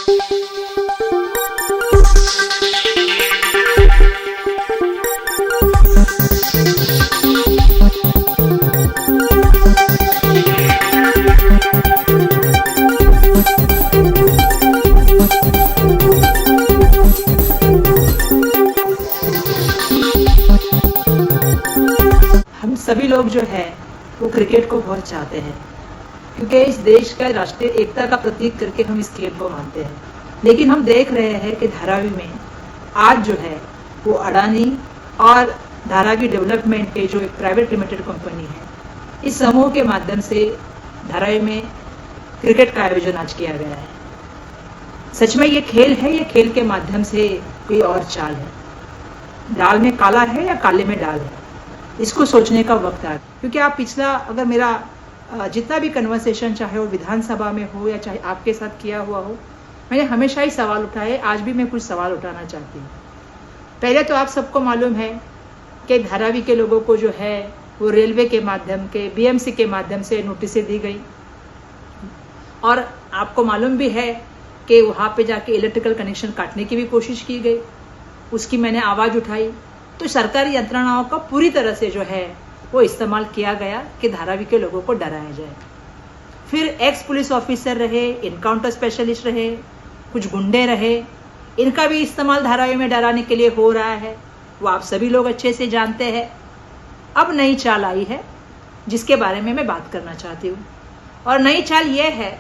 हम सभी लोग जो है वो क्रिकेट को बहुत चाहते हैं, क्योंकि इस देश का राष्ट्रीय एकता का प्रतीक करके हम इस खेल को मानते हैं। लेकिन हम देख रहे हैं कि धारावी में आज जो है वो अडानी और धारावी डेवलपमेंट के जो एक प्राइवेट लिमिटेड कंपनी है, इस समूह के माध्यम से धारावी में क्रिकेट का आयोजन आज किया गया है। सच में ये खेल है या खेल के माध्यम से कोई और चाल है? दाल में काला है या काले में डाल है? इसको सोचने का वक्त आ, क्योंकि आप पिछला अगर मेरा जितना भी कन्वर्सेशन, चाहे वो विधानसभा में हो या चाहे आपके साथ किया हुआ हो, मैंने हमेशा ही सवाल उठाए। आज भी मैं कुछ सवाल उठाना चाहती हूँ। पहले तो आप सबको मालूम है कि धारावी के लोगों को जो है वो रेलवे के माध्यम के, बीएमसी के माध्यम से नोटिसें दी गई, और आपको मालूम भी है कि वहाँ पे जाके इलेक्ट्रिकल कनेक्शन काटने की भी कोशिश की गई। उसकी मैंने आवाज़ उठाई, तो सरकारी यंत्रणाओं का पूरी तरह से जो है वो इस्तेमाल किया गया कि धारावी के लोगों को डराया जाए। फिर एक्स पुलिस ऑफिसर रहे, इनकाउंटर स्पेशलिस्ट रहे, कुछ गुंडे रहे, इनका भी इस्तेमाल धारावी में डराने के लिए हो रहा है, वो आप सभी लोग अच्छे से जानते हैं। अब नई चाल आई है जिसके बारे में मैं बात करना चाहती हूँ, और नई चाल ये है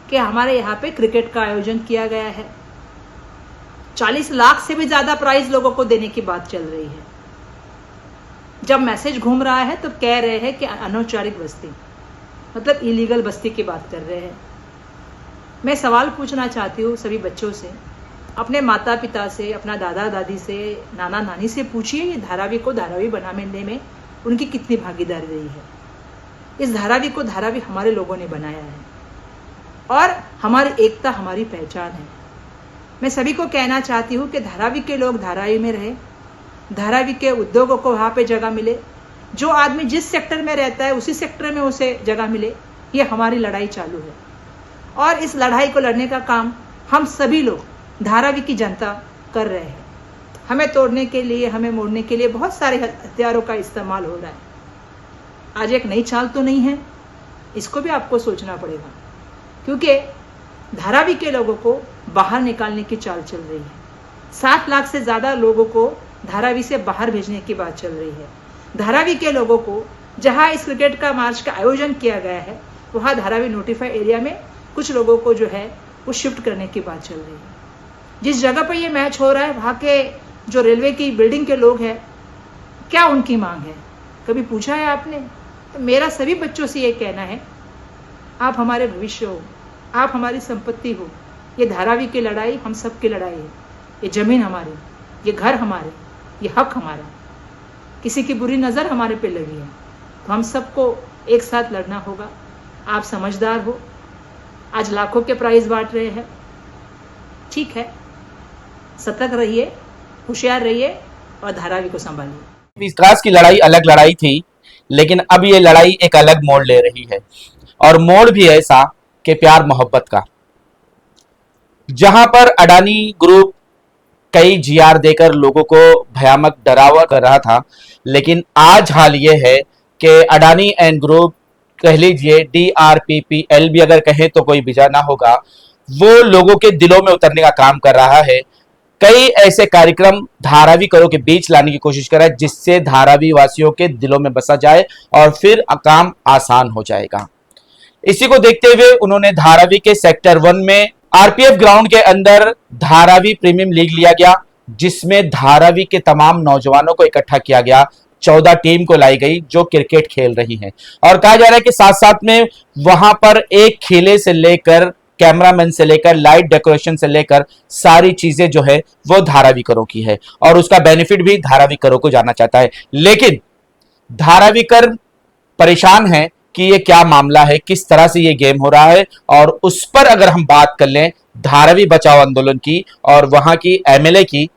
कि हमारे यहाँ पे क्रिकेट का आयोजन किया गया है। 40 लाख से भी ज़्यादा प्राइज लोगों को देने की बात चल रही है। जब मैसेज घूम रहा है तो कह रहे हैं कि अनौपचारिक बस्ती, मतलब इलीगल बस्ती की बात कर रहे हैं। मैं सवाल पूछना चाहती हूँ सभी बच्चों से, अपने माता पिता से, अपना दादा दादी से, नाना नानी से पूछिए ये धारावी को धारावी बनाने में उनकी कितनी भागीदारी रही है। इस धारावी को धारावी हमारे लोगों ने बनाया है, और हमारी एकता हमारी पहचान है। मैं सभी को कहना चाहती हूँ कि धारावी के लोग धारावी में रहे, धारावी के उद्योगों को वहाँ पे जगह मिले, जो आदमी जिस सेक्टर में रहता है उसी सेक्टर में उसे जगह मिले। ये हमारी लड़ाई चालू है, और इस लड़ाई को लड़ने का काम हम सभी लोग धारावी की जनता कर रहे हैं। हमें तोड़ने के लिए, हमें मोड़ने के लिए बहुत सारे हथियारों का इस्तेमाल हो रहा है। आज एक नई चाल तो नहीं है, इसको भी आपको सोचना पड़ेगा, क्योंकि धारावी के लोगों को बाहर निकालने की चाल चल रही है। 7 लाख से ज़्यादा लोगों को धारावी से बाहर भेजने की बात चल रही है। धारावी के लोगों को जहां इस क्रिकेट का मार्च का आयोजन किया गया है, वहां धारावी नोटिफाइड एरिया में कुछ लोगों को जो है वो शिफ्ट करने की बात चल रही है। जिस जगह पर ये मैच हो रहा है वहाँ के जो रेलवे की बिल्डिंग के लोग हैं, क्या उनकी मांग है? कभी पूछा है आपने? तो मेरा सभी बच्चों से ये कहना है, आप हमारे भविष्य हो, आप हमारी संपत्ति हो। ये धारावी की लड़ाई हम सब की लड़ाई है। ये ज़मीन हमारी, ये घर हमारे, ये हक हमारा। किसी की बुरी नज़र हमारे पे लगी है तो हम सबको एक साथ लड़ना होगा। आप समझदार हो, आज लाखों के प्राइज बांट रहे हैं, ठीक है, सतर्क रहिए, होशियार रहिए और धारावी को संभालिए। विकास की लड़ाई अलग लड़ाई थी, लेकिन अब ये लड़ाई एक अलग मोड़ ले रही है, और मोड़ भी ऐसा कि प्यार मोहब्बत का। जहां पर अडानी ग्रुप कई जीआर देकर लोगों को भयानक डरावा कर रहा था, लेकिन आज हाल ये है कि अडानी एंड ग्रुप, कह लीजिए DRPPL भी अगर कहें तो कोई बिजा ना होगा, वो लोगों के दिलों में उतरने का काम कर रहा है। कई ऐसे कार्यक्रम धारावी करों के बीच लाने की कोशिश कर रहा है जिससे धारावी वासियों के दिलों में बसा जाए और फिर काम आसान हो जाएगा। इसी को देखते हुए उन्होंने धारावी के सेक्टर 1 में RPF ग्राउंड के अंदर धारावी प्रीमियम लीग लिया गया, जिसमें धारावी के तमाम नौजवानों को इकट्ठा किया गया। 14 टीम को लाई गई जो क्रिकेट खेल रही हैं, और कहा जा रहा है कि साथ साथ में वहां पर एक खेले से लेकर कैमरामैन से लेकर लाइट डेकोरेशन से लेकर सारी चीजें जो है वो धारावी करों की है, और उसका बेनिफिट भी धारावी करों को जाना चाहता है। लेकिन धारावी कर परेशान है कि ये क्या मामला है, किस तरह से ये गेम हो रहा है, और उस पर अगर हम बात कर लें धारावी बचाओ आंदोलन की और वहां की MLA की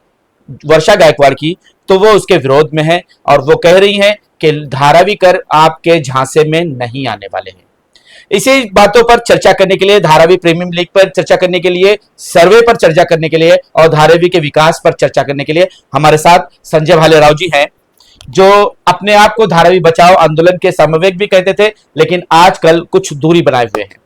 वर्षा गायकवाड़ की, तो वो उसके विरोध में है, और वो कह रही हैं कि धारावी कर आपके झांसे में नहीं आने वाले हैं। इसी बातों पर चर्चा करने के लिए, धारावी प्रीमियम लीग पर चर्चा करने के लिए, सर्वे पर चर्चा करने के लिए और धारावी के विकास पर चर्चा करने के लिए हमारे साथ संजय भालेराव जी हैं, जो अपने आप को धारावी बचाओ आंदोलन के समन्वयक भी कहते थे, लेकिन आजकल कुछ दूरी बनाए हुए हैं।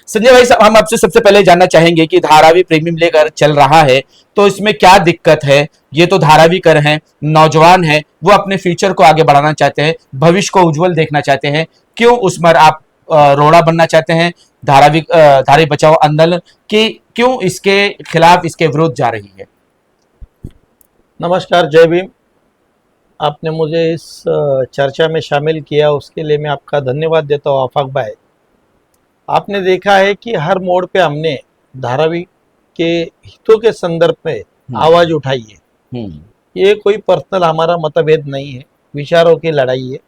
संजय भाई साहब, हम आपसे सबसे पहले जानना चाहेंगे कि धारावी प्रीमियम लीग अगर चल रहा है तो इसमें क्या दिक्कत है? ये तो धारावी कर हैं, नौजवान हैं, वो अपने फ्यूचर को आगे बढ़ाना चाहते हैं, भविष्य को उज्जवल देखना चाहते हैं, क्यों उसमें आप रोड़ा बनना चाहते हैं? धारावी बचाओ आंदोलन की क्यों इसके खिलाफ, इसके विरोध जा रही है? नमस्कार, जय भीम। आपने मुझे इस चर्चा में शामिल किया, उसके लिए मैं आपका धन्यवाद देता हूँ आफाक भाई। आपने देखा है कि हर मोड़ पे हमने धारावी के हितों के संदर्भ में आवाज उठाई है। ये कोई पर्सनल हमारा मतभेद नहीं है, विचारों की लड़ाई है,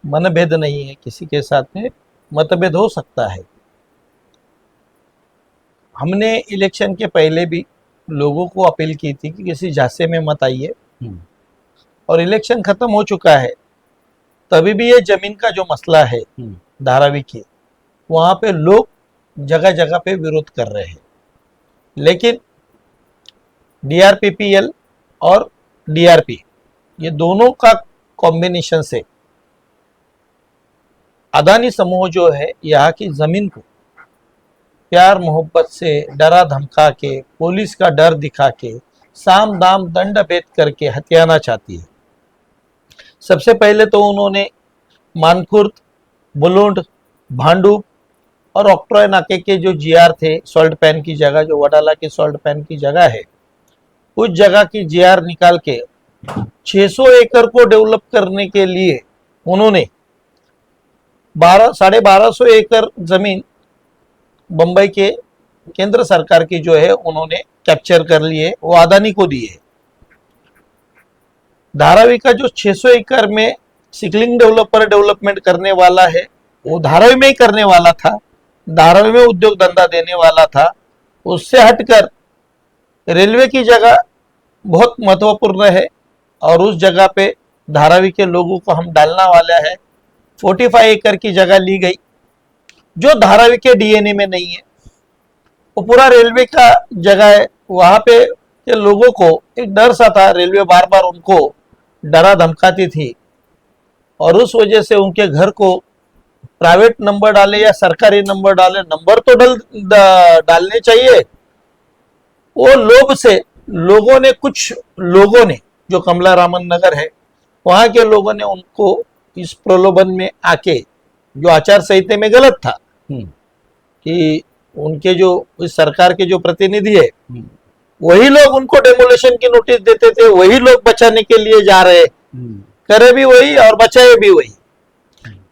मनभेद नहीं है। किसी के साथ में मतभेद हो सकता है। हमने इलेक्शन के पहले भी लोगों को अपील की थी कि किसी झांसे में मत आइए, और इलेक्शन खत्म हो चुका है, तभी भी ये जमीन का जो मसला है धारावी की, वहां पे लोग जगह जगह पे विरोध कर रहे हैं। लेकिन डीआरपीपीएल और डीआरपी, ये दोनों का कॉम्बिनेशन से अदानी समूह जो है यहाँ की जमीन को प्यार मोहब्बत से डरा धमका के, पुलिस का डर दिखा के, साम दाम दंड भेद करके हथियाना चाहती है। सबसे पहले तो उन्होंने मानखुर्द, बुलुंड, भांडू और ऑक्ट्रॉय नाके के जो जीआर थे, सॉल्ट पैन की जगह, जो वडाला की सॉल्ट पैन की जगह है, उस जगह की जीआर निकाल के 600 एकड़ को डेवलप करने के लिए उन्होंने 1250 एकड़ जमीन बंबई के केंद्र सरकार की जो है उन्होंने कैप्चर कर लिए, वो अदानी को दिए। धारावी का जो 600 एकड़ में सिकलिंग डेवलपर डेवलपमेंट करने वाला है, वो धारावी में ही करने वाला था, धारावी में उद्योग धंधा देने वाला था। उससे हटकर रेलवे की जगह बहुत महत्वपूर्ण है, और उस जगह पे धारावी के लोगों को हम डालना वाला है। 45 एकड़ की जगह ली गई, जो धारावी के डीएनए में नहीं है। वो पूरा रेलवे का जगह है, वहां पे के लोगों को एक डर सा था, रेलवे बार बार उनको डरा धमकाती थी, और उस वजह से उनके घर को प्राइवेट नंबर डाले या सरकारी नंबर डाले, नंबर तो डालने चाहिए। वो लोभ से कुछ लोगों ने, जो कमला रामन नगर है वहां के लोगों ने उनको इस प्रलोभन में आके, जो आचार संहिता में गलत था कि उनके जो इस सरकार के जो प्रतिनिधि है, वही लोग उनको डेमोलेशन की नोटिस देते थे, वही लोग बचाने के लिए जा रहे, करे भी वही और बचाए भी वही।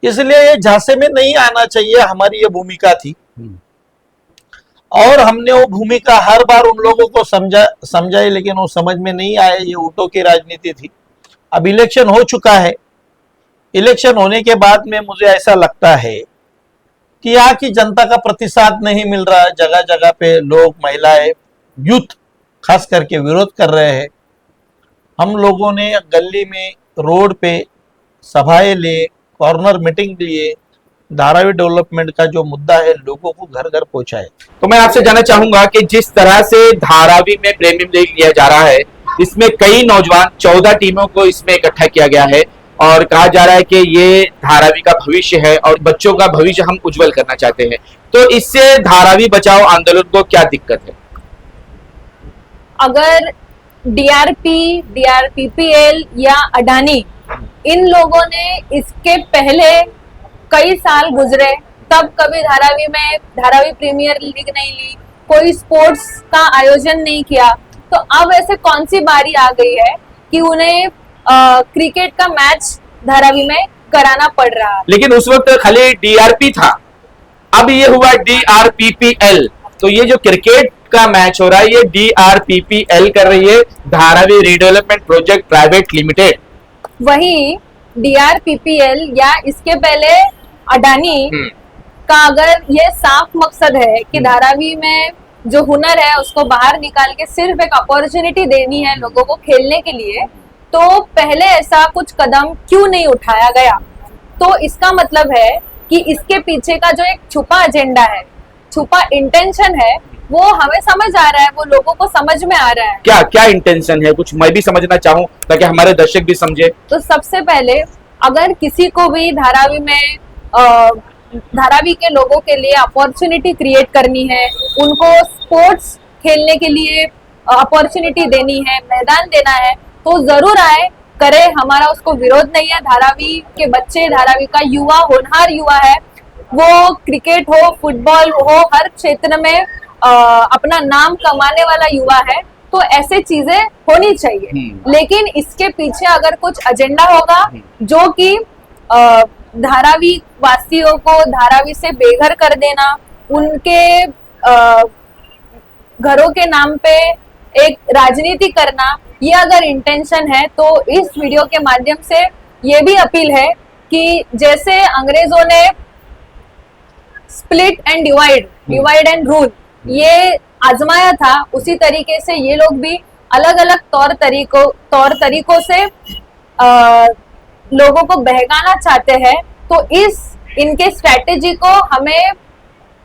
इसलिए ये झांसे में नहीं आना चाहिए, हमारी ये भूमिका थी। और हमने वो भूमिका हर बार उन लोगों को समझाई, लेकिन वो समझ में नहीं आए। ये ऊँटों की राजनीति थी। अब इलेक्शन हो चुका है। इलेक्शन होने के बाद में मुझे ऐसा लगता है कि यहाँ की जनता का प्रतिसाद नहीं मिल रहा है। जगह जगह पे लोग, महिलाएं, यूथ खास करके विरोध कर रहे हैं। हम लोगों ने गली में, रोड पे सभाएं लिए, कॉर्नर मीटिंग लिए, धारावी डेवलपमेंट का जो मुद्दा है लोगों को घर घर पहुंचाए। तो मैं आपसे जानना चाहूंगा कि जिस तरह से धारावी में प्रीमियम लीग लिया जा रहा है, इसमें कई नौजवान, 14 टीमों को इसमें इकट्ठा किया गया है, और कहा जा रहा है कि ये धारावी का भविष्य है और बच्चों का भविष्य हम उज्जवल करना चाहते हैं। तो इससे धारावी बचाओ आंदोलन को क्या दिक्कत है? अगर डीआरपी, डीआरपीपीएल या अडानी, इन लोगों ने इसके पहले कई साल गुजरे, तब कभी धारावी प्रीमियर लीग नहीं ली, कोई स्पोर्ट्स का आयोजन नहीं किया, तो अब ऐसे कौन सी बारी आ गई है कि उन्हें क्रिकेट का मैच धारावी में कराना पड़ रहा है? लेकिन उस वक्त खाली डीआरपी था, अब ये हुआ डीआरपीपीएल। तो ये जो क्रिकेट का मैच हो रहा है, ये डीआरपीपीएल कर रही है, Dharavi redevelopment project private limited. वही डीआरपीपीएल या इसके पहले अडानी का अगर ये साफ मकसद है कि धारावी में जो हुनर है उसको बाहर निकाल के सिर्फ एक अपॉर्चुनिटी देनी है लोगों को खेलने के लिए, तो पहले ऐसा कुछ कदम क्यों नहीं उठाया गया? तो इसका मतलब है कि इसके पीछे का जो एक छुपा एजेंडा है, छुपा इंटेंशन है, वो हमें समझ आ रहा है, वो लोगों को समझ में आ रहा है। क्या क्या इंटेंशन है, कुछ मैं भी समझना चाहूँ ताकि हमारे दर्शक भी समझे। तो सबसे पहले अगर किसी को भी धारावी में धारावी के लोगों के लिए अपॉर्चुनिटी क्रिएट करनी है, उनको स्पोर्ट्स खेलने के लिए अपॉर्चुनिटी देनी है, मैदान देना है, तो जरूर आए, करे, हमारा उसको विरोध नहीं है। धारावी के बच्चे, धारावी का युवा होनहार युवा है, वो क्रिकेट हो, फुटबॉल हो, हर क्षेत्र में अपना नाम कमाने वाला युवा है, तो ऐसे चीजें होनी चाहिए। लेकिन इसके पीछे अगर कुछ एजेंडा होगा जो कि धारावी वासियों को धारावी से बेघर कर देना, उनके घरों के नाम पे एक राजनीति करना, ये अगर इंटेंशन है, तो इस वीडियो के माध्यम से ये भी अपील है कि जैसे अंग्रेजों ने split and divide and rule ये आजमाया था, उसी तरीके से ये लोग भी अलग अलग तौर तरीकों से लोगों को बहकाना चाहते हैं। तो इनके स्ट्रेटेजी को हमें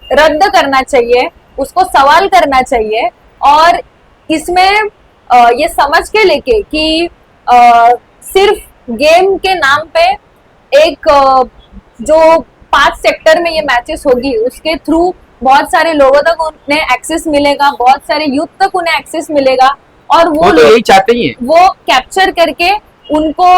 रद्द करना चाहिए, उसको सवाल करना चाहिए, और इसमें ये समझ के लेके कि सिर्फ गेम के नाम पे एक जो 5 सेक्टर में ये मैचेस होगी, उसके थ्रू बहुत सारे लोगों तक उन्हें एक्सेस मिलेगा, बहुत सारे यूथ तक उन्हें एक्सेस मिलेगा, और वो तो यही चाहते ही है, वो कैप्चर करके उनको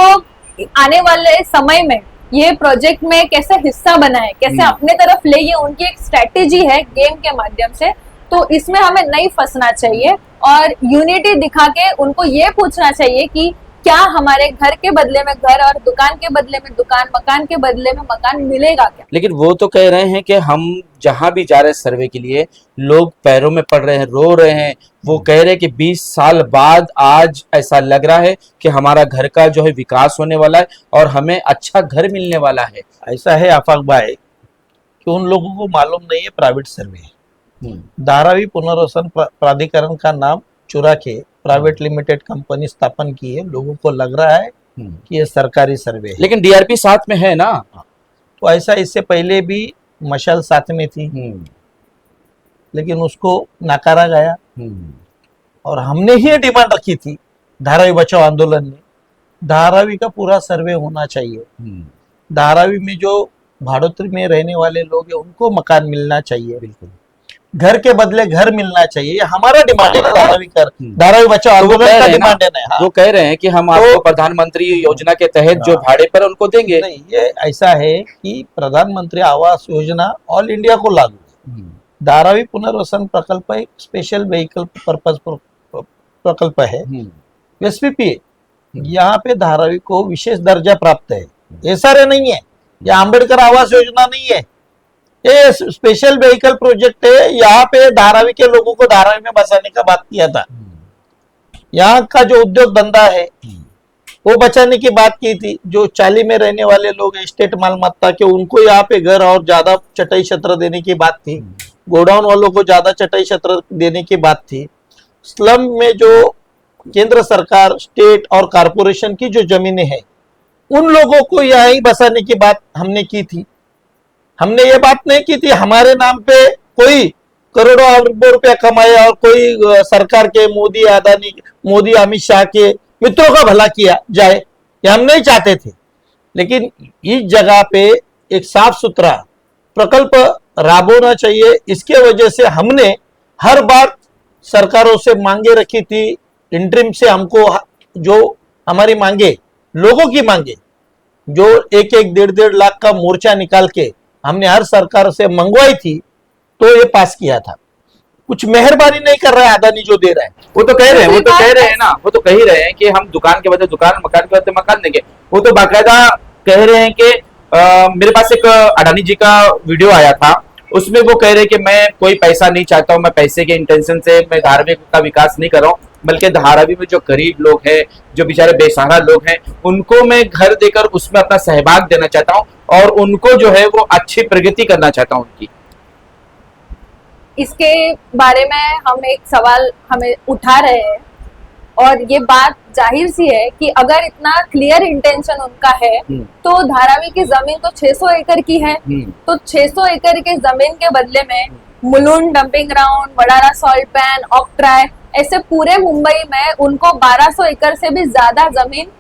आने वाले समय में ये प्रोजेक्ट में कैसे हिस्सा बनाए, कैसे अपने तरफ ले, ये उनकी एक स्ट्रेटेजी है गेम के माध्यम से। तो इसमें हमें नहीं फंसना चाहिए और यूनिटी दिखा के उनको ये पूछना चाहिए कि क्या हमारे घर के बदले में घर और दुकान के बदले में दुकान, मकान के बदले में मकान मिलेगा क्या। लेकिन वो तो कह रहे हैं कि हम जहां भी जा रहे हैं सर्वे के लिए, लोग पैरों में पड़ रहे हैं, रो रहे हैं। वो कह रहे हैं कि 20 साल बाद आज ऐसा लग रहा है कि हमारा घर का जो है विकास होने वाला है और हमें अच्छा घर मिलने वाला है। ऐसा है आफाक भाई कि उन लोगों को मालूम नहीं है प्राइवेट सर्वे है। धारावी पुनर्वसन प्राधिकरण का नाम चुरा के प्राइवेट लिमिटेड कंपनी स्थापन की है। लोगों को लग रहा है कि ये सरकारी सर्वे है, लेकिन डीआरपी साथ में है ना। तो ऐसा इससे पहले भी मशाल साथ में थी, लेकिन उसको नकारा गया। और हमने ही डिमांड रखी थी धारावी बचाओ आंदोलन में, धारावी का पूरा सर्वे होना चाहिए। धारावी में जो भाड़ोत्री में रहने वाले लोग हैं उनको मकान मिलना चाहिए, बिल्कुल घर के बदले घर मिलना चाहिए। ये हमारा डिमांड है धारावी बचाओ आंदोलन का डिमांड है। वो कह रहे हैं कि हम आपको प्रधानमंत्री योजना के तहत जो भाड़े पर उनको देंगे। नहीं, ये ऐसा है कि प्रधानमंत्री आवास योजना ऑल इंडिया को लागू है। धारावी पुनर्वसन प्रकल्प एक स्पेशल व्हीकल पर्पज प्रकल्प है, एसपीपी। यहाँ पे धारावी को विशेष दर्जा प्राप्त है, ये सारे नहीं है। ये अम्बेडकर आवास योजना नहीं है, ये स्पेशल व्हीकल प्रोजेक्ट है। यहाँ पे धारावी के लोगों को धारावी में बसाने का बात किया था। यहाँ का जो उद्योग धंधा है वो बचाने की बात की थी। जो चाली में रहने वाले लोग स्टेट मालमत्ता के, उनको यहाँ पे घर और ज्यादा चटाई क्षेत्र देने की बात थी। गोडाउन वालों को ज्यादा चटाई क्षेत्र देने की बात थी। स्लम में जो केंद्र सरकार, स्टेट और कारपोरेशन की जो जमीनें हैं, उन लोगों को यहाँ ही बसाने की बात हमने की थी। हमने ये बात नहीं की थी हमारे नाम पे कोई करोड़ों अरबों रुपया कमाए और कोई सरकार के मोदी, अदानी, मोदी अमित शाह के मित्रों का भला किया जाए, ये हम नहीं चाहते थे। लेकिन इस जगह पे एक साफ सुथरा प्रकल्प राबोना चाहिए। इसके वजह से हमने हर बार सरकारों से मांगे रखी थी। इंटरिम से हमको जो हमारी मांगे, लोगों की मांगे, जो 1-1, 1.5 लाख का मोर्चा निकाल के हमने हर सरकार से मंगवाई थी, तो ये पास किया था। कुछ मेहरबानी नहीं कर रहा है अदानी जो दे रहा है। वो तो कह रहे हैं, वो तो कह रहे हैं ना, वो तो कह ही रहे हैं कि हम दुकान के बदले दुकान, मकान के बदले मकान देंगे। वो तो बाकायदा कह रहे हैं कि मेरे पास एक अडानी जी का वीडियो आया था, उसमें वो कह रहे हैं कि मैं कोई पैसा नहीं चाहता हूँ, मैं पैसे के इंटेंशन से मैं धारावी का विकास नहीं कर रहा हूँ, बल्कि धारावी में जो गरीब लोग हैं, जो बेचारे बेसहारा लोग हैं, उनको मैं घर देकर उसमें अपना सहभाग देना चाहता हूँ और उनको जो है वो अच्छी प्रगति करना चाहता हूँ उनकी। इसके बारे में हम एक सवाल हमें उठा रहे हैं और ये बात जाहिर सी है कि अगर इतना क्लियर इंटेंशन उनका है तो धारावी की जमीन तो 600 एकड़ की है, तो 600 एकड़ के जमीन के बदले में Mulund dumping ground, Wadala salt pan, octroi, ऐसे पूरे मुंबई में उनको 1200 एकड़ से भी ज्यादा जमीन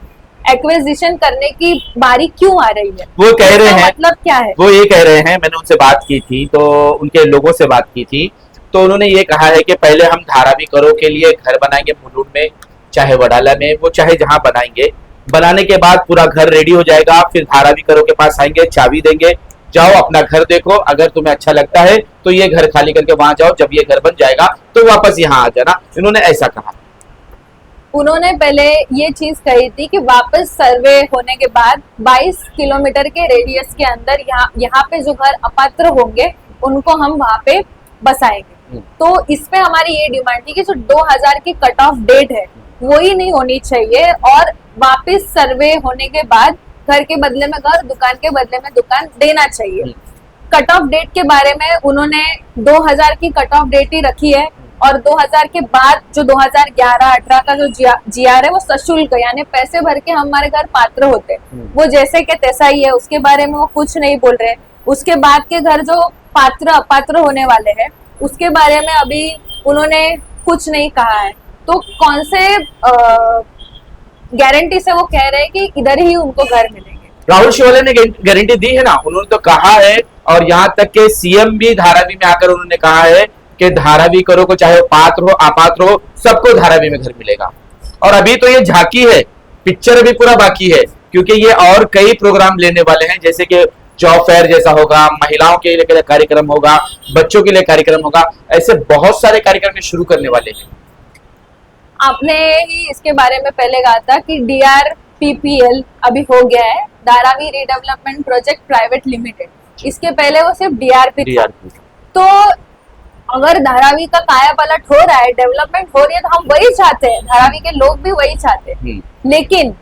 एक्विजिशन करने की बारी क्यों आ रही है? वो कह रहे हैं, मतलब क्या है? वो ये कह रहे हैं, मैंने उनसे बात की थी, तो उनके लोगों से बात की थी, तो उन्होंने ये कहा है कि पहले हम धारावी करो के लिए घर बनाएंगे मुलुंड में, चाहे वडाला में, वो चाहे जहां बनाएंगे, बनाने के बाद पूरा घर रेडी हो जाएगा, फिर धारावी करो के पास आएंगे, चाबी देंगे, जाओ अपना घर देखो, अगर तुम्हें अच्छा लगता है तो ये घर खाली करके वहां जाओ, जब ये घर बन जाएगा तो वापस यहाँ आ जाना। इन्होंने ऐसा कहा। उन्होंने पहले ये चीज कही थी कि वापस सर्वे होने के बाद 22 किलोमीटर के रेडियस के अंदर यहाँ पे जो घर अपात्र होंगे उनको हम वहां पे बसाएंगे। तो इस पे हमारी ये डिमांड थी कि जो 2000 की कट ऑफ डेट है वो ही नहीं होनी चाहिए, और वापस सर्वे होने के बाद घर के बदले में घर, दुकान के बदले में दुकान देना चाहिए। कट ऑफ डेट के बारे में उन्होंने 2000 की कट ऑफ डेट ही रखी है, और 2000 के बाद जो 2011-18 का जो जीआर है वो सशुल्क, यानी पैसे भर के हमारे घर पात्र होते, वो जैसे के तैसा ही है, उसके बारे में वो कुछ नहीं बोल रहे। उसके बाद के घर जो पात्र अपात्र होने वाले हैं उसके बारे में अभी उन्होंने कुछ नहीं कहा है। तो कौन से गारंटी से वो कह रहे हैं कि इधर ही उनको घर मिलेंगे? राहुल शिवले ने गारंटी दी है ना, उन्होंने तो कहा है, और यहाँ तक के सीएम भी धारावी में आकर उन्होंने कहा है कि धारावी करो को चाहे पात्र हो अपात्र हो सबको धारावी में घर मिलेगा। और अभी तो ये झांकी है, पिक्चर अभी पूरा बाकी है, क्योंकि ये और कई प्रोग्राम लेने वाले हैं, जैसे कि जॉब फेयर जैसा होगा, महिलाओं के लिए कार्यक्रम होगा, बच्चों के लिए कार्यक्रम होगा, ऐसे बहुत सारे कार्यक्रम शुरू करने वाले हैं। आपने ही इसके बारे में पहले कहा था कि DRPPL अभी हो गया है, Dharavi redevelopment project private limited, इसके पहले वो सिर्फ DRP था। तो अगर धारावी का काया पलट हो रहा है, डेवलपमेंट हो रही है, तो हम वही चाहते हैं, धारावी के लोग भी वही चाहते हैं। लेकिन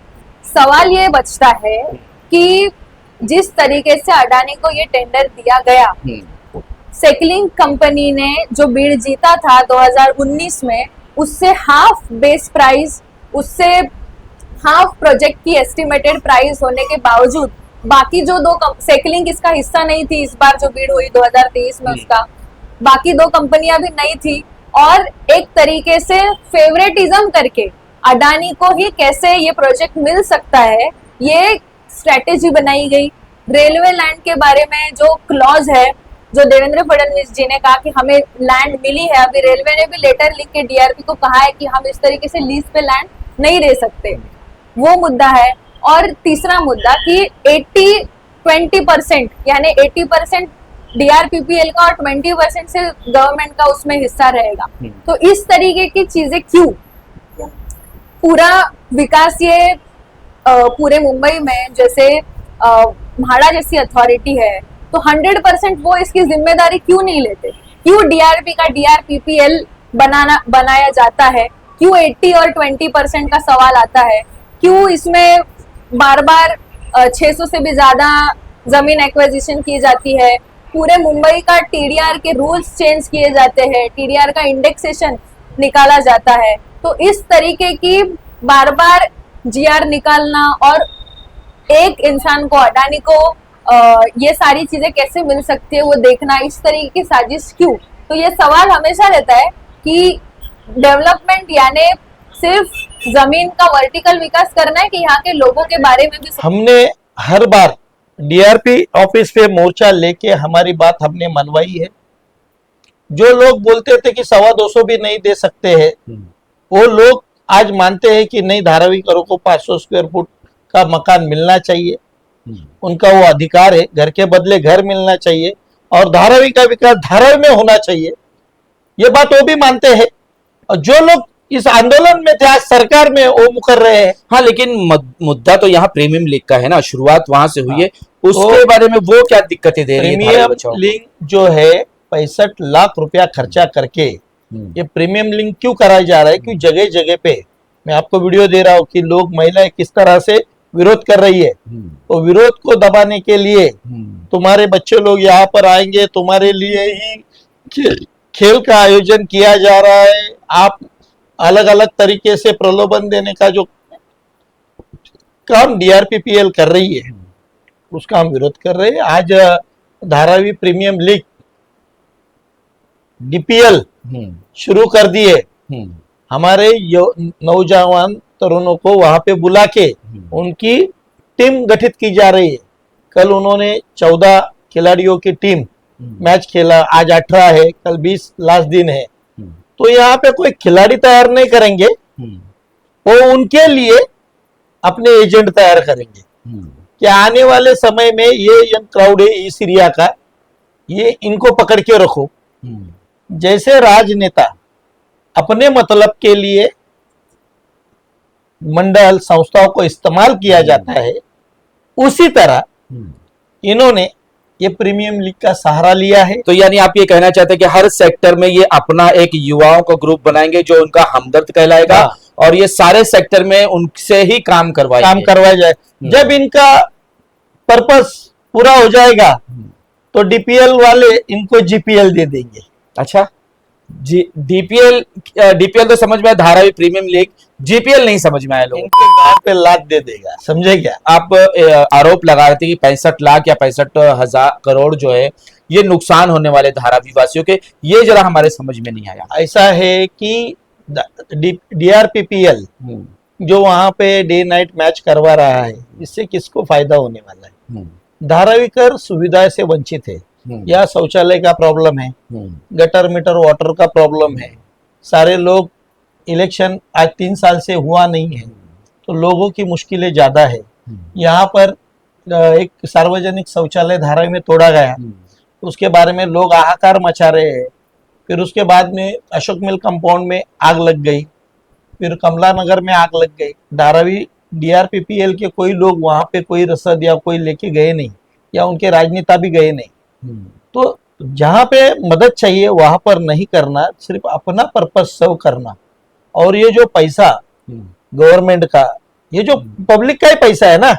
सवाल ये बचता है कि जिस तरीके से अडानी को ये टेंडर दिया गया, सेकलिंग कंपनी ने जो बिड जीता था 2019 में, उससे हाफ बेस प्राइस, उससे हाफ प्रोजेक्ट की एस्टिमेटेड प्राइस होने के बावजूद बाकी जो दो सेकलिंग इसका हिस्सा नहीं थी, इस बार जो बिड हुई 2023 में उसका, बाकी दो कंपनियां भी नहीं थी, और एक तरीके से फेवरेटिज्म करके अडानी को ही कैसे ये प्रोजेक्ट मिल सकता है, ये स्ट्रेटेजी बनाई गई। रेलवे लैंड के बारे में जो क्लॉज है, जो देवेंद्र फडणवीस जी ने कहा कि हमें लैंड मिली है, अभी रेलवे ने भी लेटर लिख के DRP को कहा है कि हम इस तरीके से लीज पे लैंड नहीं दे सकते, वो मुद्दा है। और तीसरा मुद्दा कि 80-20% यानी 80% DRPPL का और 20% से गवर्नमेंट का उसमें हिस्सा रहेगा। तो इस तरीके की चीजें क्यों? पूरा विकास ये पूरे मुंबई में, जैसे म्हाडा जैसी अथॉरिटी है, तो 100% वो इसकी जिम्मेदारी क्यों नहीं लेते? क्यों DRP का DRPPL बनाया जाता है? क्यों 80 और 20% का सवाल आता है? क्यों इसमें बार बार 600 से भी ज्यादा जमीन एक्विजिशन की जाती है? पूरे मुंबई का TDR के रूल्स चेंज किए जाते हैं, TDR का इंडेक्सेशन निकाला जाता है। तो इस तरीके की बार बार GR निकालना और एक इंसान को, अडानी को ये सारी चीजें कैसे मिल सकती है वो देखना, इस तरीके की साजिश क्यों? तो ये सवाल हमेशा रहता है कि डेवलपमेंट यानी सिर्फ जमीन का वर्टिकल विकास करना है कि यहाँ के लोगों के बारे में भी। हमने हर बार DRP ऑफिस पे मोर्चा लेके हमारी बात हमने मनवाई है। जो लोग बोलते थे कि 225 भी नहीं दे सकते हैं, वो लोग आज मानते हैं कि नहीं, धारावी करो को 500 स्क्वायर फुट का मकान मिलना चाहिए, उनका वो अधिकार है, घर के बदले घर मिलना चाहिए, और धारावी का विकास धारावी में होना चाहिए, ये बात वो भी मानते हैं। और जो लोग इस आंदोलन में थे आज सरकार में, वो मुकर रहे हैं। हाँ, लेकिन मुद्दा तो यहाँ प्रीमियम लीग का है ना, शुरुआत वहां से हुई है, उसके बारे में वो क्या दिक्कतें दे रही है? प्रीमियम लीग जो है 65 लाख रुपया खर्चा करके ये प्रीमियम लीग क्यों कराया जा रहा है? क्यों जगह जगह पे मैं आपको वीडियो दे रहा हूँ कि लोग, महिलाएं किस तरह से विरोध कर रही है। तो विरोध को दबाने के लिए तुम्हारे बच्चे लोग यहाँ पर आएंगे, तुम्हारे लिए ही खेल का आयोजन किया जा रहा है, आप अलग अलग तरीके से प्रलोभन देने का जो काम डीआरपीपीएल कर रही है उसका हम विरोध कर रहे हैं। आज धारावी प्रीमियम लीग डीपीएल शुरू कर दिए। हमारे नौजवान तरुणों को वहां पे बुला के उनकी टीम गठित की जा रही है। कल उन्होंने 14 खिलाड़ियों की टीम मैच खेला, आज 18 है, कल 20 लास्ट दिन है। तो यहाँ पे कोई खिलाड़ी तैयार नहीं करेंगे, वो उनके लिए अपने एजेंट तैयार करेंगे कि आने वाले समय में ये यंग क्राउड है इस एरिया का, ये इनको पकड़ के रखो। जैसे राजनेता अपने मतलब के लिए मंडल संस्थाओं को इस्तेमाल किया जाता है, उसी तरह इन्होंने ये प्रीमियम लीग का सहारा लिया है। तो यानी आप ये कहना चाहते हैं कि हर सेक्टर में ये अपना एक युवाओं का ग्रुप बनाएंगे जो उनका हमदर्द कहलाएगा, हाँ। और ये सारे सेक्टर में उनसे ही काम करवाया जाए। जब इनका पर्पस पूरा हो जाएगा तो डीपीएल वाले इनको जीपीएल दे देंगे। अच्छा जी, डीपीएल तो समझ में आया, धारावी प्रीमियम लीग, जीपीएल नहीं समझ में आया लोगों इनके गांव पे लाद दे देगा, समझे क्या? आप आरोप लगा रहे थे कि 65 लाख या 65,000 करोड़ जो है ये नुकसान होने वाले धारावी वासियों के, ये जरा हमारे समझ में नहीं आया। ऐसा है कि डीआरपीपीएल जो वहां पे डे नाइट मैच करवा रहा है, इससे किसको फायदा होने वाला है? धारावीकर सुविधा से वंचित है, या शौचालय का प्रॉब्लम है, गटर मीटर वाटर का प्रॉब्लम है, सारे लोग, इलेक्शन आज 3 साल से हुआ नहीं है तो लोगों की मुश्किलें ज्यादा है। यहाँ पर एक सार्वजनिक शौचालय धारावी में तोड़ा गया, उसके बारे में लोग हाहाकार मचा रहे हैं। फिर उसके बाद में अशोक मिल कंपाउंड में आग लग गई, फिर कमला नगर में आग लग गई। धारावी डीआरपीपीएल के कोई लोग वहां पे कोई रसद या कोई लेके गए नहीं, या उनके राजनेता भी गए नहीं। तो जहां पे मदद चाहिए वहां पर नहीं करना, सिर्फ अपना पर्पस सर्व करना। और ये जो पैसा गवर्नमेंट का, ये जो पब्लिक का ही पैसा है ना,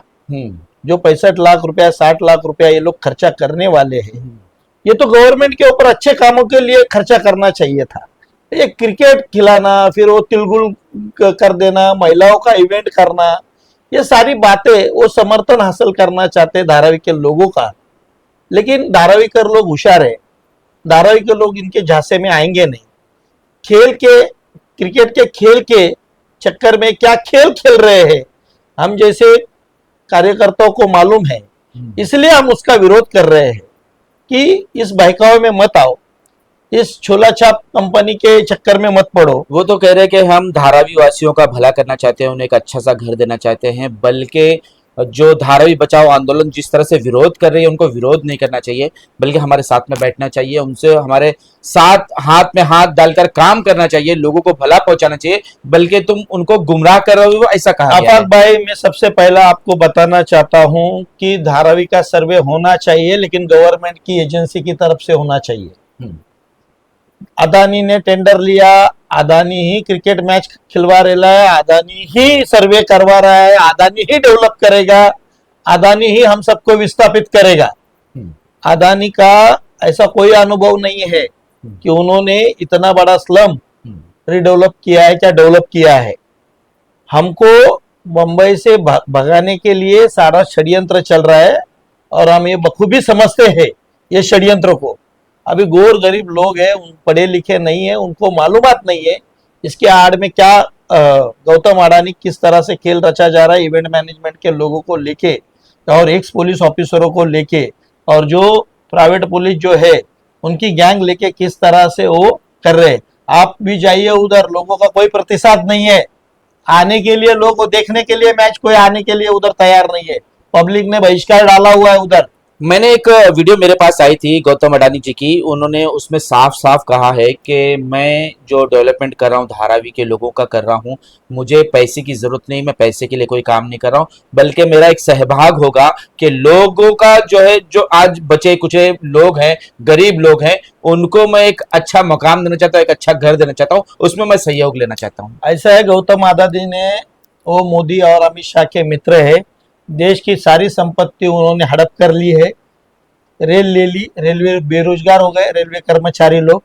जो 65 लाख रुपया 60 लाख रुपया ये लोग खर्चा करने वाले हैं, ये तो गवर्नमेंट के ऊपर अच्छे कामों के लिए खर्चा करना चाहिए था। ये क्रिकेट खिलाना, फिर वो तिलगुल कर देना, महिलाओं का इवेंट करना, ये सारी बातें वो समर्थन हासिल करना चाहते धारावी के लोगों का। लेकिन धारावी कर लोग होशियार है, धारावी के लोग इनके झांसे में आएंगे नहीं। खेल के, क्रिकेट के खेल के चक्कर में क्या खेल खेल रहे हैं हम जैसे कार्यकर्ताओं को मालूम है, इसलिए हम उसका विरोध कर रहे हैं कि इस बहकावे में मत आओ, इस छोला छाप कंपनी के चक्कर में मत पड़ो। वो तो कह रहे हैं कि हम धारावी वासियों का भला करना चाहते हैं, उन्हें एक अच्छा सा घर देना चाहते हैं, बल्कि जो धारावी बचाओ आंदोलन जिस तरह से विरोध कर रही है उनको विरोध नहीं करना चाहिए, बल्कि हमारे साथ में बैठना चाहिए, उनसे हमारे साथ हाथ में हाथ डालकर काम करना चाहिए, लोगों को भला पहुंचाना चाहिए, बल्कि तुम उनको गुमराह कर रहे हो, ऐसा कहा गया है। आफाक भाई, मैं सबसे पहला आपको बताना चाहता हूं कि धारावी का सर्वे होना चाहिए, लेकिन गवर्नमेंट की एजेंसी की तरफ से होना चाहिए। अदानी ने टेंडर लिया, अदानी ही क्रिकेट मैच खिलवा रहा है, अदानी ही सर्वे करवा रहा है, अदानी ही डेवलप करेगा, अदानी ही हम सबको विस्थापित करेगा। अदानी का ऐसा कोई अनुभव नहीं है कि उन्होंने इतना बड़ा स्लम रिडेवलप किया है, क्या डेवलप किया है। हमको मुंबई से भगाने के लिए सारा षड्यंत्र चल रहा है और हम ये बखूबी समझते हैं ये षड्यंत्र को। अभी गोर गरीब लोग हैं, पढ़े लिखे नहीं है, उनको मालूमात नहीं है इसके आड़ में क्या गौतम अडानी किस तरह से खेल रचा जा रहा है, इवेंट मैनेजमेंट के लोगों को लेके और एक्स पुलिस ऑफिसरों को लेके, और जो प्राइवेट पुलिस जो है उनकी गैंग लेके किस तरह से वो कर रहे। आप भी जाइए उधर, लोगों का कोई प्रतिसाद नहीं है आने के लिए, लोगों को देखने के लिए मैच कोई आने के लिए उधर तैयार नहीं है। पब्लिक ने बहिष्कार डाला हुआ है उधर। मैंने एक वीडियो मेरे पास आई थी गौतम अडानी जी की, उन्होंने उसमें साफ साफ कहा है कि मैं जो डेवलपमेंट कर रहा हूँ धारावी के लोगों का कर रहा हूँ, मुझे पैसे की जरूरत नहीं, मैं पैसे के लिए कोई काम नहीं कर रहा हूँ, बल्कि मेरा एक सहभाग होगा कि लोगों का जो है, जो आज बचे कुचे लोग हैं, गरीब लोग हैं, उनको मैं एक अच्छा मकाम देना चाहता हूँ, एक अच्छा घर देना चाहता हूँ, उसमें मैं सहयोग लेना चाहता हूँ। ऐसा है, गौतम अडानी ने, वो मोदी और अमित शाह के मित्र है, देश की सारी संपत्ति उन्होंने हड़प कर ली है, रेल ले ली, रेलवे बेरोजगार हो गए, रेलवे कर्मचारी लोग,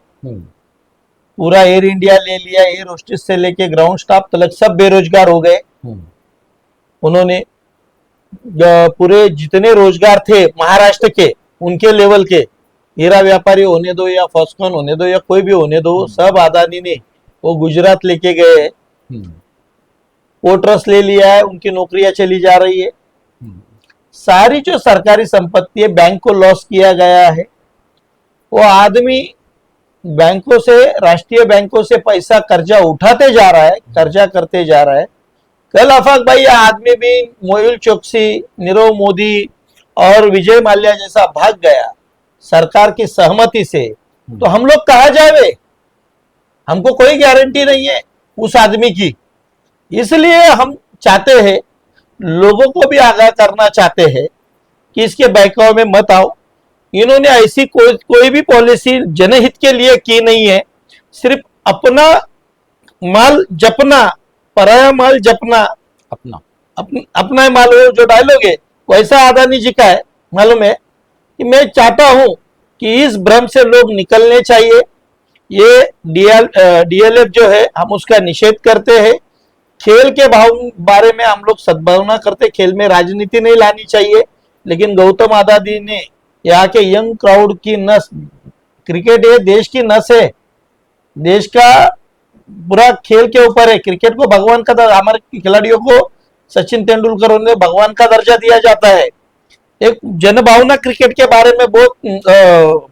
पूरा एयर इंडिया ले लिया, एयर होस्टेस से लेके ग्राउंड स्टाफ तक सब बेरोजगार हो गए उन्होंने। पूरे जितने रोजगार थे महाराष्ट्र के, उनके लेवल के, हीरा व्यापारी होने दो या फॉक्सकॉन होने दो या कोई भी होने दो, सब अदानी ने वो गुजरात लेके गए, पोर्ट ले लिया है, उनकी नौकरियां चली जा रही है। सारी जो सरकारी संपत्ति है, बैंक को लॉस किया गया है। वो आदमी बैंकों से, राष्ट्रीय बैंकों से पैसा कर्जा उठाते जा रहा है, कर्जा करते जा रहा है। कल आफाक भाई यह आदमी भी मोहुल चोकसी, नीरव मोदी और विजय माल्या जैसा भाग गया सरकार की सहमति से, तो हम लोग कहाँ जावे? हमको कोई गारंटी नहीं है उस आदमी की। इसलिए हम चाहते हैं, लोगों को भी आगाह करना चाहते हैं कि इसके बहकाव में मत आओ। इन्होंने ऐसी कोई भी पॉलिसी जनहित के लिए की नहीं है, सिर्फ अपना माल जपना, पराया माल जपना, अपना माल। वो जो डायलॉग है वैसा अदानी जी का है, मालूम है कि मैं चाहता हूं कि इस भ्रम से लोग निकलने चाहिए। ये डीएलएफ जो है हम उसका निषेध करते हैं। खेल के बारे में हम लोग सद्भावना करते, खेल में राजनीति नहीं लानी चाहिए, लेकिन गौतम अदानी ने यहाँ के यंग क्राउड की नस, क्रिकेट ये देश की नस है, देश का पूरा खेल के ऊपर है। क्रिकेट को भगवान का, हमारे खिलाड़ियों को सचिन तेंदुलकर ने भगवान का दर्जा दिया जाता है। एक जनभावना क्रिकेट के बारे में बहुत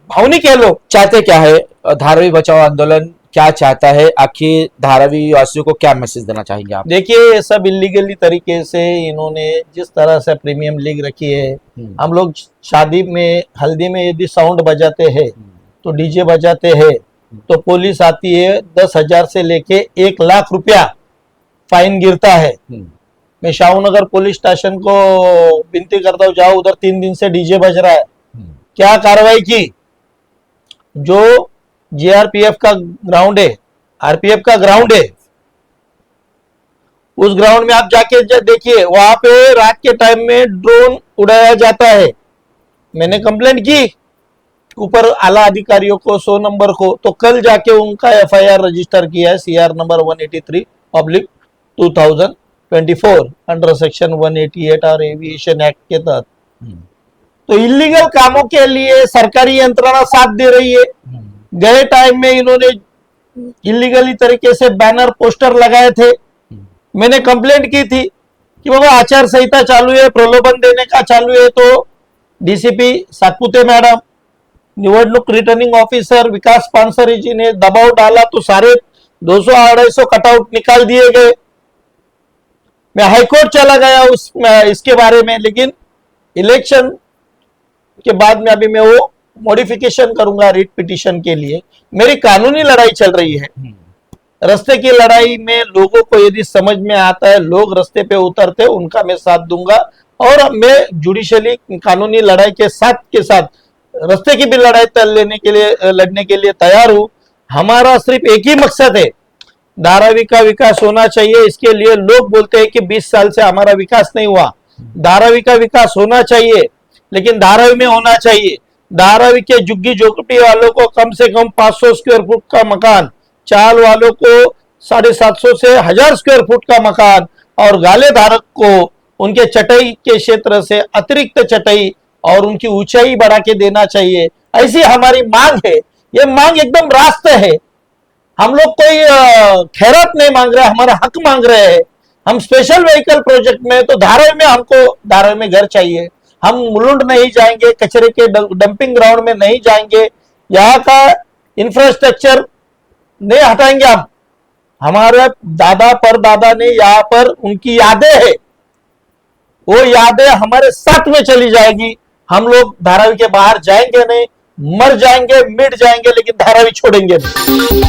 भावनिक है। लोग चाहते क्या है? धारावी बचाओ आंदोलन क्या चाहता है? आखिर धारावी वासियों को क्या मैसेज देना चाहेंगे आप? देखिए, ये सब इलीगली तरीके से इन्होंने जिस तरह से प्रीमियम लीग रखी है, हम लोग शादी में, हल्दी में यदि साउंड बजाते हैं तो डीजे बजाते हैं तो पुलिस आती है, 10,000 से लेके 1,00,000 रुपया फाइन गिरता है। मैं शाहूनगर पुलिस स्टेशन को विनती करता हूँ, जाओ उधर 3 दिन से डीजे बज रहा है, क्या कार्रवाई की? जो जीआरपीएफ का ग्राउंड है, आरपीएफ का ग्राउंड है, उस ग्राउंड में आप जाके देखिए, वहां पे रात के टाइम में ड्रोन उड़ाया जाता है। मैंने कंप्लेंट की ऊपर आला अधिकारियों को, 100 नंबर को, तो कल जाके उनका एफआईआर रजिस्टर किया है, सीआर नंबर 183/2024 अंडर सेक्शन 188 और एविएशन एक्ट के तहत। तो इलीगल कामों के लिए सरकारी यंत्रणा साथ दे रही है। गए टाइम में इन्होंने इलीगली तरीके से बैनर पोस्टर लगाए थे। मैंने कंप्लेंट की थी कि बाबा आचार संहिता चालू है, प्रलोभन देने का चालू है, तो डीसीपी सातपुते मैडम, निवडणूक रिटर्निंग ऑफिसर विकास पानसरे जी ने दबाव डाला तो सारे 200-250 कटआउट निकाल दिए गए। मैं हाईकोर्ट चला गया इसके बारे में, लेकिन इलेक्शन के बाद में अभी मैं वो मॉडिफिकेशन करूंगा रिट पिटीशन के लिए। मेरी कानूनी लड़ाई चल रही है। रास्ते की लड़ाई में लोगों को यदि समझ में आता है, लोग रास्ते पे उतरते, उनका मैं साथ दूंगा। और मैं जुडिशली कानूनी लड़ाई के साथ रास्ते की भी लड़ाई लड़ने के लिए तैयार हूं। हमारा सिर्फ एक ही मकसद है, धारावी का विकास होना चाहिए। इसके लिए लोग बोलते हैं कि 20 साल से हमारा विकास नहीं हुआ। धारावी का विकास होना चाहिए, लेकिन धारावी में होना चाहिए। धारावी के झुग्गी झोपड़ी वालों को कम से कम 500 स्क्वायर फुट का मकान, चाल वालों को 750 से 1000 स्क्वायर फुट का मकान, और गाले धारक को उनके चटाई के क्षेत्र से अतिरिक्त चटाई और उनकी ऊंचाई बढ़ा के देना चाहिए। ऐसी हमारी मांग है। ये मांग एकदम रास्ते है। हम लोग कोई खैरात नहीं मांग रहे, हमारा हक मांग रहे हैं। हम स्पेशल व्हीकल प्रोजेक्ट में, तो धारावी में हमको धारावी में घर चाहिए। हम मुलुंड नहीं जाएंगे, कचरे के डंपिंग ग्राउंड में नहीं जाएंगे, यहाँ का इंफ्रास्ट्रक्चर नहीं हटाएंगे हम। हमारे दादा परदादा ने यहाँ पर उनकी यादें है, वो यादें हमारे साथ में चली जाएगी। हम लोग धारावी के बाहर जाएंगे नहीं, मर जाएंगे, मिट जाएंगे, लेकिन धारावी छोड़ेंगे नहीं।